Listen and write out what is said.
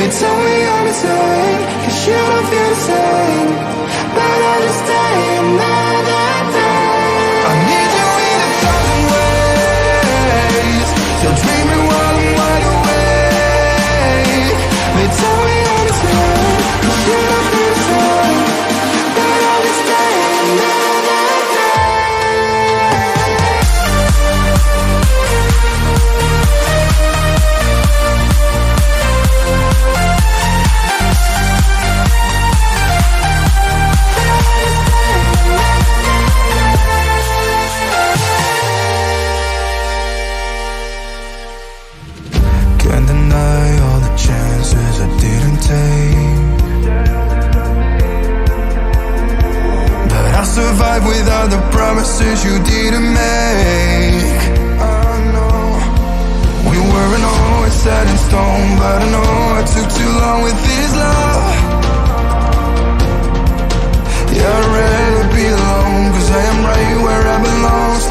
They tell me I'm insane, 'cause you don't feel the same. But I'll just stay another day. I need you in 1,000 ways, still dreaming while I'm wide awake. They tell me I'm insane, 'cause you don't feel the same. But I'll just stay another day. Can't deny all the chances I didn't take, but I'll survive without the promises you didn't make. I know we weren't always set in stone, but I know